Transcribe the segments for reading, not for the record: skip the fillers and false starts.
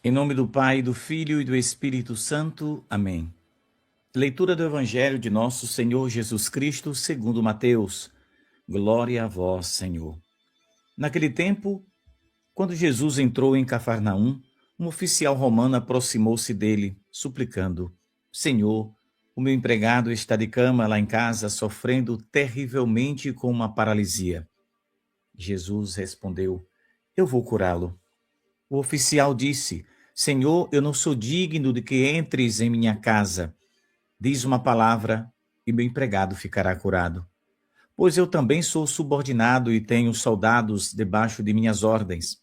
Em nome do Pai, do Filho e do Espírito Santo. Amém. Leitura do Evangelho de nosso Senhor Jesus Cristo, segundo Mateus. Glória a vós, Senhor. Naquele tempo, quando Jesus entrou em Cafarnaum, um oficial romano aproximou-se dele, suplicando: Senhor, o meu empregado está de cama lá em casa, sofrendo terrivelmente com uma paralisia. Jesus respondeu: Eu vou curá-lo. O oficial disse: Senhor, eu não sou digno de que entres em minha casa. Diz uma palavra e meu empregado ficará curado. Pois eu também sou subordinado e tenho soldados debaixo de minhas ordens.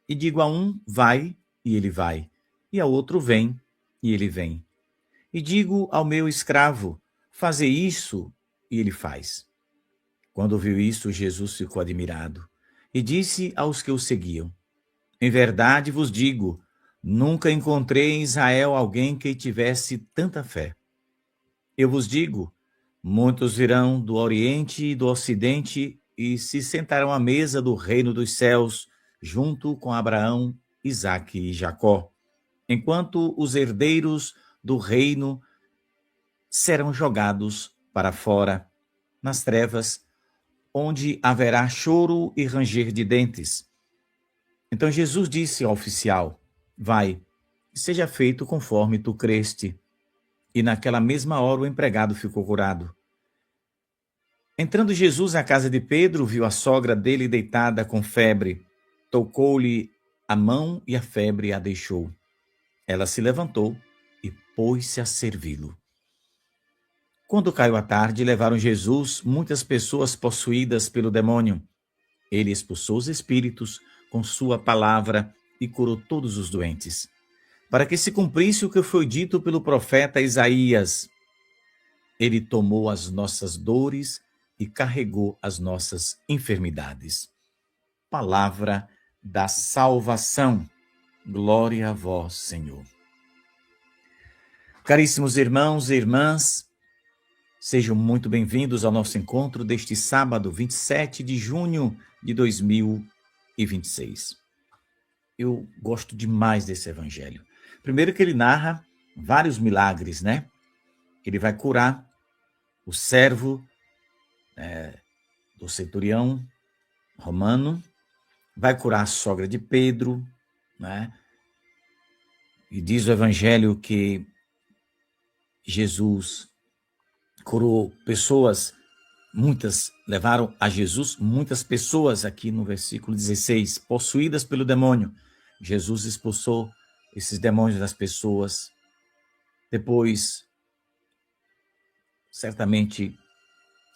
E digo a um, vai, e ele vai. E ao outro, vem, e ele vem. E digo ao meu escravo, faze isso, e ele faz. Quando ouviu isso, Jesus ficou admirado e disse aos que o seguiam: Em verdade vos digo, nunca encontrei em Israel alguém que tivesse tanta fé. Eu vos digo, muitos virão do Oriente e do Ocidente e se sentarão à mesa do reino dos céus, junto com Abraão, Isaque e Jacó, enquanto os herdeiros do reino serão jogados para fora, nas trevas, onde haverá choro e ranger de dentes. Então Jesus disse ao oficial: Vai, seja feito conforme tu creste. E naquela mesma hora o empregado ficou curado. Entrando Jesus à casa de Pedro, viu a sogra dele deitada com febre. Tocou-lhe a mão e a febre a deixou. Ela se levantou e pôs-se a servi-lo. Quando caiu a tarde, levaram Jesus muitas pessoas possuídas pelo demônio. Ele expulsou os espíritos com sua palavra e curou todos os doentes, para que se cumprisse o que foi dito pelo profeta Isaías. Ele tomou as nossas dores e carregou as nossas enfermidades. Palavra da salvação. Glória a vós, Senhor. Caríssimos irmãos e irmãs, sejam muito bem-vindos ao nosso encontro deste sábado, 27 de junho de 2026. Eu gosto demais desse evangelho. Primeiro que ele narra vários milagres, né? Ele vai curar o servo do centurião romano, vai curar a sogra de Pedro, né? E diz o evangelho que Jesus curou pessoas, muitas levaram a Jesus, muitas pessoas, aqui no versículo 16, possuídas pelo demônio. Jesus expulsou esses demônios das pessoas. Depois, certamente,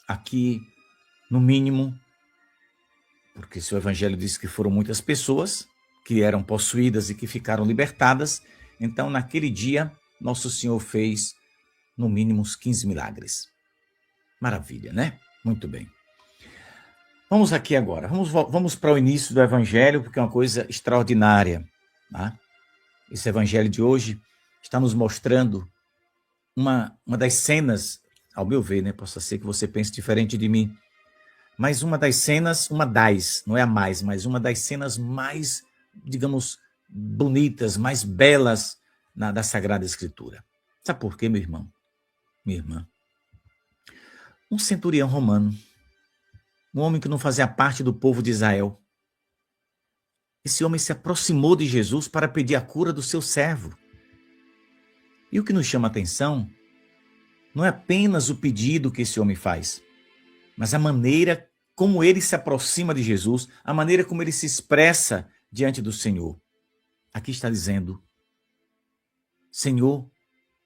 aqui, no mínimo, porque se o evangelho diz que foram muitas pessoas que eram possuídas e que ficaram libertadas, então naquele dia, Nosso Senhor fez no mínimo uns 15 milagres. Maravilha, né? Muito bem. Vamos aqui agora, vamos para o início do evangelho, porque é uma coisa extraordinária. Tá? Esse evangelho de hoje está nos mostrando uma das cenas, ao meu ver, né? Possa ser que você pense diferente de mim, mas uma das cenas, não é a mais, mas uma das cenas mais, digamos, bonitas, mais belas da Sagrada Escritura. Sabe por quê, meu irmão? Minha irmã? Um centurião romano, um homem que não fazia parte do povo de Israel. Esse homem se aproximou de Jesus para pedir a cura do seu servo. E o que nos chama a atenção não é apenas o pedido que esse homem faz, mas a maneira como ele se aproxima de Jesus, a maneira como ele se expressa diante do Senhor. Aqui está dizendo: Senhor,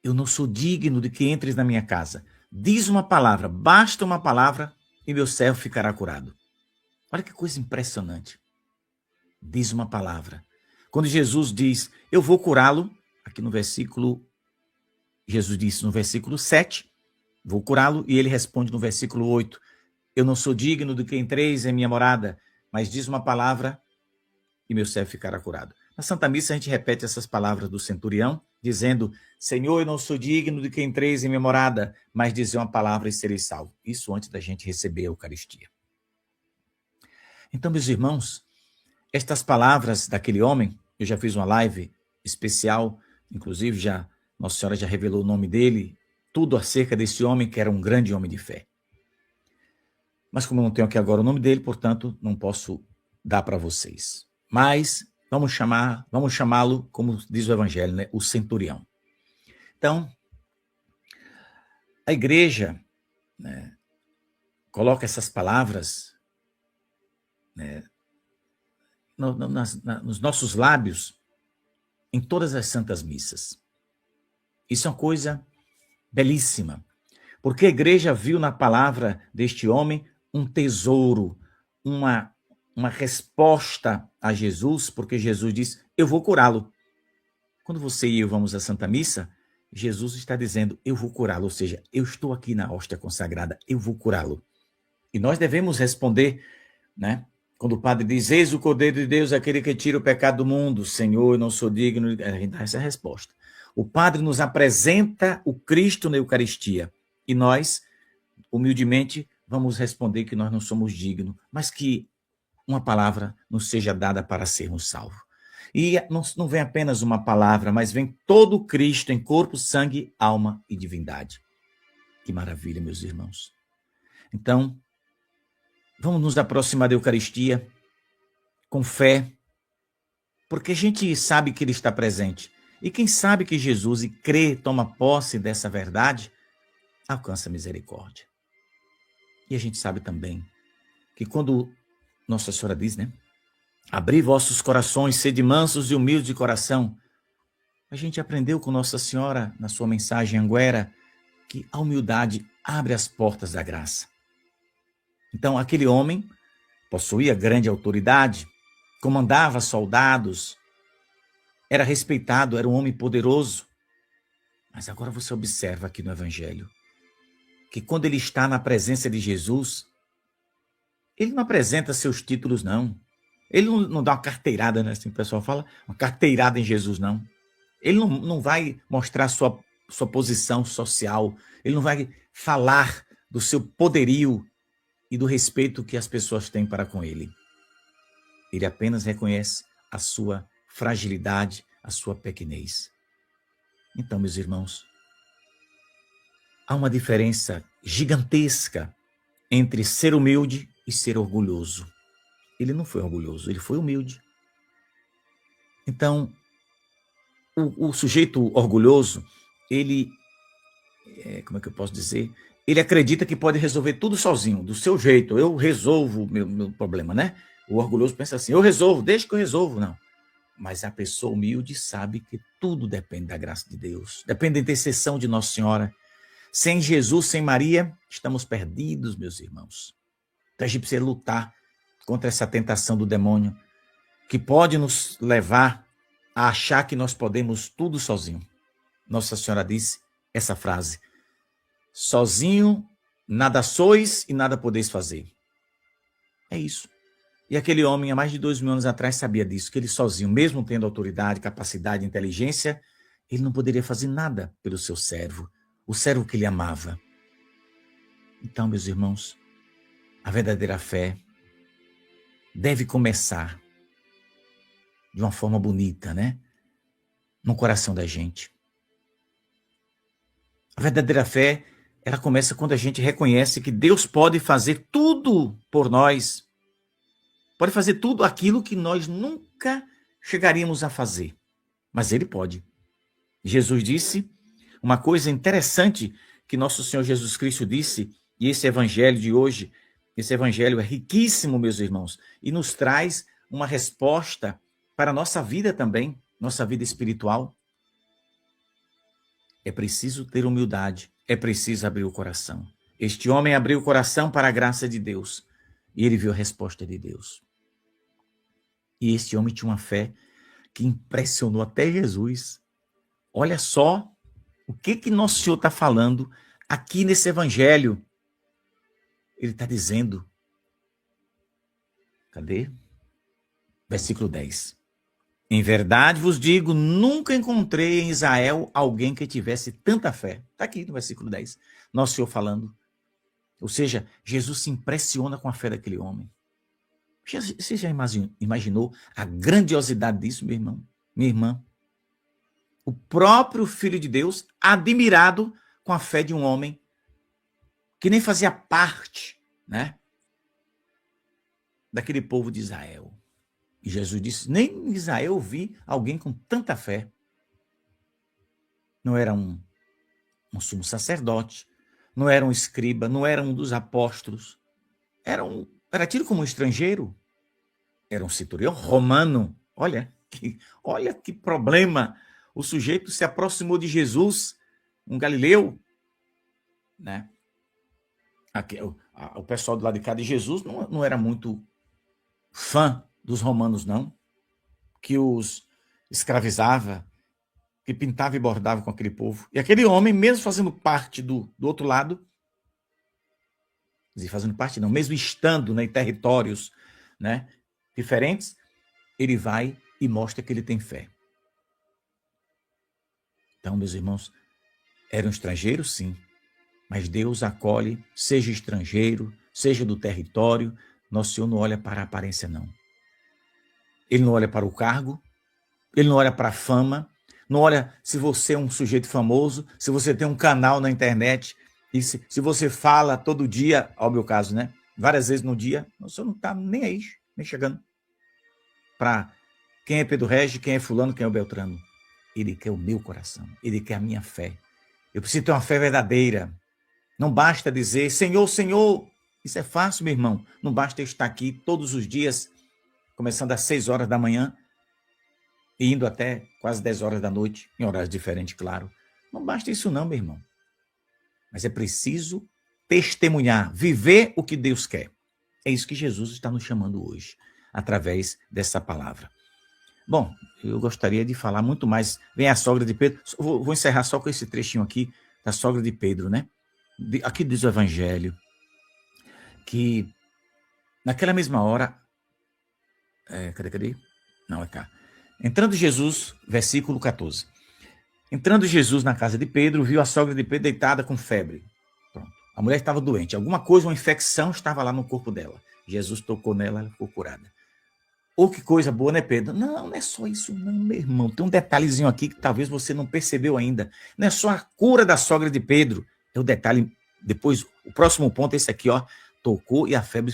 eu não sou digno de que entres na minha casa. Diz uma palavra, basta uma palavra e meu servo ficará curado. Olha que coisa impressionante. Diz uma palavra. Quando Jesus diz, eu vou curá-lo, aqui no versículo, Jesus disse no versículo 7, vou curá-lo. E ele responde no versículo 8, eu não sou digno de que entreis em minha morada, mas diz uma palavra e meu servo ficará curado. Na Santa Missa a gente repete essas palavras do centurião, dizendo, Senhor, eu não sou digno de que entreis em minha morada, mas dizer uma palavra e serei salvo. Isso antes da gente receber a Eucaristia. Então, meus irmãos, estas palavras daquele homem, eu já fiz uma live especial, inclusive Nossa Senhora já revelou o nome dele, tudo acerca desse homem que era um grande homem de fé. Mas como eu não tenho aqui agora o nome dele, portanto, não posso dar para vocês. Mas vamos chamá-lo, como diz o Evangelho, né? O centurião. Então, a igreja, né, coloca essas palavras, né, nos nossos lábios em todas as santas missas. Isso é uma coisa belíssima, porque a igreja viu na palavra deste homem um tesouro, uma resposta a Jesus, porque Jesus diz, eu vou curá-lo. Quando você e eu vamos à Santa Missa, Jesus está dizendo, eu vou curá-lo, ou seja, eu estou aqui na hóstia consagrada, eu vou curá-lo. E nós devemos responder, né? Quando o padre diz, eis o Cordeiro de Deus, aquele que tira o pecado do mundo, Senhor, eu não sou digno, a gente dá essa resposta. O padre nos apresenta o Cristo na Eucaristia, e nós, humildemente, vamos responder que nós não somos dignos, mas que uma palavra nos seja dada para sermos salvos. E não vem apenas uma palavra, mas vem todo o Cristo em corpo, sangue, alma e divindade. Que maravilha, meus irmãos. Então, vamos nos aproximar da Eucaristia com fé, porque a gente sabe que Ele está presente. E quem sabe que Jesus e crê, toma posse dessa verdade, alcança a misericórdia. E a gente sabe também que quando Nossa Senhora diz, né? Abri vossos corações, sede mansos e humildes de coração. A gente aprendeu com Nossa Senhora, na sua mensagem Anguera, que a humildade abre as portas da graça. Então, aquele homem possuía grande autoridade, comandava soldados, era respeitado, era um homem poderoso. Mas agora você observa aqui no Evangelho que quando ele está na presença de Jesus, ele não apresenta seus títulos, não. Ele não dá uma carteirada, né? Assim o pessoal fala, uma carteirada em Jesus, não. Ele não vai mostrar sua posição social, ele não vai falar do seu poderio e do respeito que as pessoas têm para com ele. Ele apenas reconhece a sua fragilidade, a sua pequenez. Então, meus irmãos, há uma diferença gigantesca entre ser humilde e ser orgulhoso. Ele não foi orgulhoso, ele foi humilde. Então, o sujeito orgulhoso, ele, como é que eu posso dizer? Ele acredita que pode resolver tudo sozinho, do seu jeito. Eu resolvo meu problema, né? O orgulhoso pensa assim, eu resolvo, deixa que eu resolvo. Não. Mas a pessoa humilde sabe que tudo depende da graça de Deus, depende da intercessão de Nossa Senhora. Sem Jesus, sem Maria, estamos perdidos, meus irmãos. Então a gente precisa lutar contra essa tentação do demônio, que pode nos levar a achar que nós podemos tudo sozinho. Nossa Senhora disse essa frase, sozinho nada sois e nada podeis fazer. É isso. E aquele homem, há mais de 2000 anos atrás, sabia disso, que ele sozinho, mesmo tendo autoridade, capacidade, inteligência, ele não poderia fazer nada pelo seu servo, o servo que ele amava. Então, meus irmãos, a verdadeira fé deve começar de uma forma bonita, né? No coração da gente. A verdadeira fé, ela começa quando a gente reconhece que Deus pode fazer tudo por nós. Pode fazer tudo aquilo que nós nunca chegaríamos a fazer. Mas Ele pode. Jesus disse uma coisa interessante que nosso Senhor Jesus Cristo disse, e esse evangelho de hoje, esse evangelho é riquíssimo, meus irmãos, e nos traz uma resposta para a nossa vida também, nossa vida espiritual. É preciso ter humildade, é preciso abrir o coração. Este homem abriu o coração para a graça de Deus, e ele viu a resposta de Deus. E este homem tinha uma fé que impressionou até Jesus. Olha só o que Nosso Senhor está falando Aqui nesse evangelho, ele está dizendo, cadê? Versículo 10. Em verdade vos digo, nunca encontrei em Israel alguém que tivesse tanta fé. Está aqui no versículo 10. Nosso Senhor falando. Ou seja, Jesus se impressiona com a fé daquele homem. Você já imaginou a grandiosidade disso, meu irmão? Minha irmã? O próprio Filho de Deus admirado com a fé de um homem que nem fazia parte, né, daquele povo de Israel. E Jesus disse, nem em Israel vi alguém com tanta fé. Não era um sumo sacerdote, não era um escriba, não era um dos apóstolos. Era tido como um estrangeiro. Era um centurião romano. Olha que problema. O sujeito se aproximou de Jesus, um galileu, né? Aqui, o pessoal do lado de cá de Jesus não era muito fã dos romanos, não, que os escravizava, que pintava e bordava com aquele povo. E aquele homem, mesmo fazendo parte do outro lado, fazendo parte não, mesmo estando, né, em territórios, né, diferentes, ele vai e mostra que ele tem fé. Então, meus irmãos, era um estrangeiro, sim, mas Deus acolhe, seja estrangeiro, seja do território. Nosso Senhor não olha para a aparência, não. Ele não olha para o cargo, ele não olha para a fama, não olha se você é um sujeito famoso, se você tem um canal na internet, e se você fala todo dia, ao meu caso, né? Várias vezes no dia, o Senhor não está nem aí, nem chegando para quem é Pedro Regis, quem é fulano, quem é o Beltrano. Ele quer o meu coração, ele quer a minha fé. Eu preciso ter uma fé verdadeira. Não basta dizer, Senhor, Senhor. Isso é fácil, meu irmão. Não basta eu estar aqui todos os dias, começando às 6 horas da manhã, e indo até quase 10 horas da noite, em horários diferentes, claro. Não basta isso não, meu irmão. Mas é preciso testemunhar, viver o que Deus quer. É isso que Jesus está nos chamando hoje, através dessa palavra. Bom, eu gostaria de falar muito mais. Vem a sogra de Pedro. Vou encerrar só com esse trechinho aqui da sogra de Pedro, né? Aqui diz o Evangelho que naquela mesma hora... Cadê? Não, é cá. Entrando Jesus, versículo 14. Entrando Jesus na casa de Pedro, viu a sogra de Pedro deitada com febre. Pronto. A mulher estava doente. Alguma coisa, uma infecção estava lá no corpo dela. Jesus tocou nela, ela ficou curada. Oh, que coisa boa, né, Pedro? Não é só isso não, meu irmão. Tem um detalhezinho aqui que talvez você não percebeu ainda. Não é só a cura da sogra de Pedro. É o detalhe, depois, o próximo ponto é esse aqui, ó. Tocou e a febre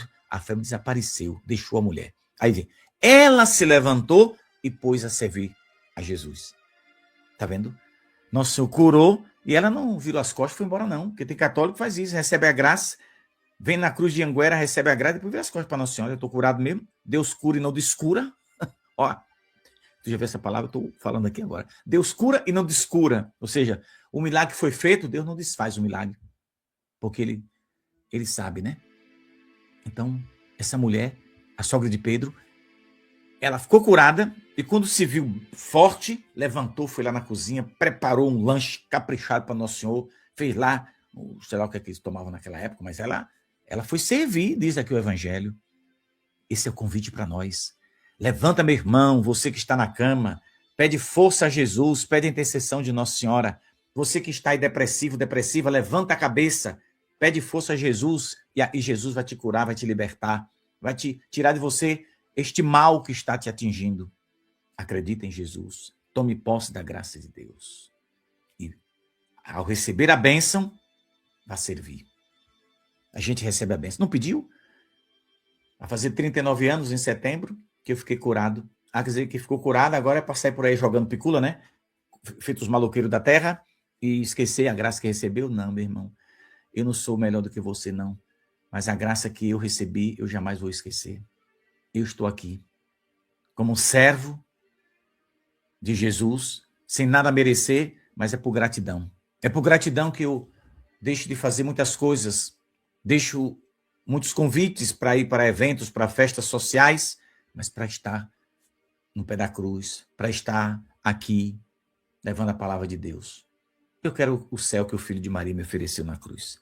desapareceu, deixou a mulher. Aí vem, ela se levantou e pôs a servir a Jesus. Tá vendo? Nosso Senhor curou e ela não virou as costas e foi embora não, porque tem católico que faz isso, recebe a graça, vem na cruz de Anguera, recebe a graça e depois vira as costas para Nossa Senhora. Eu estou curado mesmo, Deus cura e não descura. Ó, tu já viu essa palavra? Eu estou falando aqui agora. Deus cura e não descura, ou seja, o milagre foi feito, Deus não desfaz o milagre, porque ele sabe, né? Então, essa mulher, a sogra de Pedro, ela ficou curada e quando se viu forte, levantou, foi lá na cozinha, preparou um lanche caprichado para Nosso Senhor, fez lá, sei lá o que é que eles tomavam naquela época, mas ela foi servir, diz aqui o Evangelho. Esse é o convite para nós. Levanta, meu irmão, você que está na cama, pede força a Jesus, pede a intercessão de Nossa Senhora. Você que está aí depressivo, depressiva, levanta a cabeça, pede força a Jesus e Jesus vai te curar, vai te libertar, vai te tirar de você este mal que está te atingindo. Acredita em Jesus. Tome posse da graça de Deus. E ao receber a bênção, vá servir. A gente recebe a bênção. Não pediu? Vai fazer 39 anos em setembro que eu fiquei curado. Quer dizer, que ficou curado, agora é para sair por aí jogando picula, né? Feito os maloqueiros da terra e esquecer a graça que recebeu? Não, meu irmão. Eu não sou melhor do que você, não. Mas a graça que eu recebi, eu jamais vou esquecer. Eu estou aqui como um servo de Jesus, sem nada merecer, mas é por gratidão. É por gratidão que eu deixo de fazer muitas coisas, deixo muitos convites para ir para eventos, para festas sociais, mas para estar no pé da cruz, para estar aqui, levando a palavra de Deus. Eu quero o céu que o Filho de Maria me ofereceu na cruz.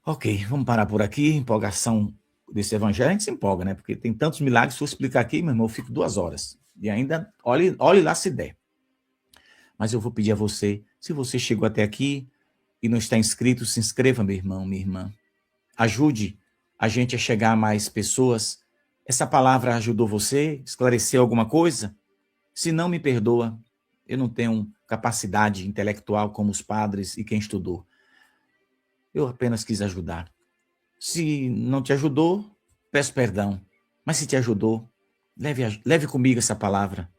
Ok, vamos parar por aqui. Empolgação desse evangelho, a gente se empolga, né? Porque tem tantos milagres, se eu explicar aqui, meu irmão, eu fico 2 horas. E ainda, olhe lá se der. Mas eu vou pedir a você, se você chegou até aqui e não está inscrito, se inscreva, meu irmão, minha irmã. Ajude a gente a chegar a mais pessoas. Essa palavra ajudou você? Esclareceu alguma coisa? Se não, me perdoa. Eu não tenho capacidade intelectual como os padres e quem estudou. Eu apenas quis ajudar. Se não te ajudou, peço perdão. Mas se te ajudou, leve comigo essa palavra.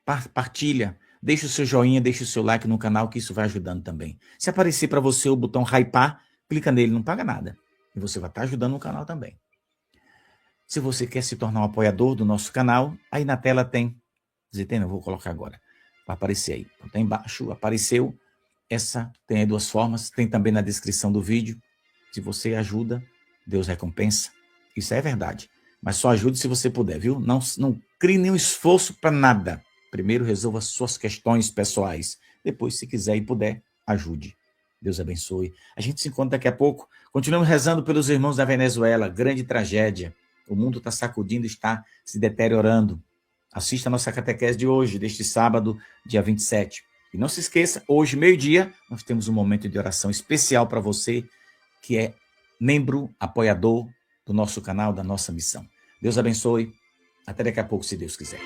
Partilha. Deixe o seu joinha, deixe o seu like no canal, que isso vai ajudando também. Se aparecer para você o botão hypar, clica nele, não paga nada. E você vai estar ajudando o canal também. Se você quer se tornar um apoiador do nosso canal, aí na tela tem. Eu vou colocar agora. Vai aparecer aí. Está embaixo, apareceu. Essa tem aí 2 formas. Tem também na descrição do vídeo. Se você ajuda, Deus recompensa. Isso é verdade. Mas só ajude se você puder, viu? Não crie nenhum esforço para nada. Primeiro resolva suas questões pessoais. Depois, se quiser e puder, ajude. Deus abençoe. A gente se encontra daqui a pouco. Continuamos rezando pelos irmãos da Venezuela. Grande tragédia. O mundo está sacudindo, está se deteriorando. Assista a nossa catequese de hoje, deste sábado, dia 27. E não se esqueça, hoje, meio-dia, nós temos um momento de oração especial para você, que é membro, apoiador do nosso canal, da nossa missão. Deus abençoe. Até daqui a pouco, se Deus quiser.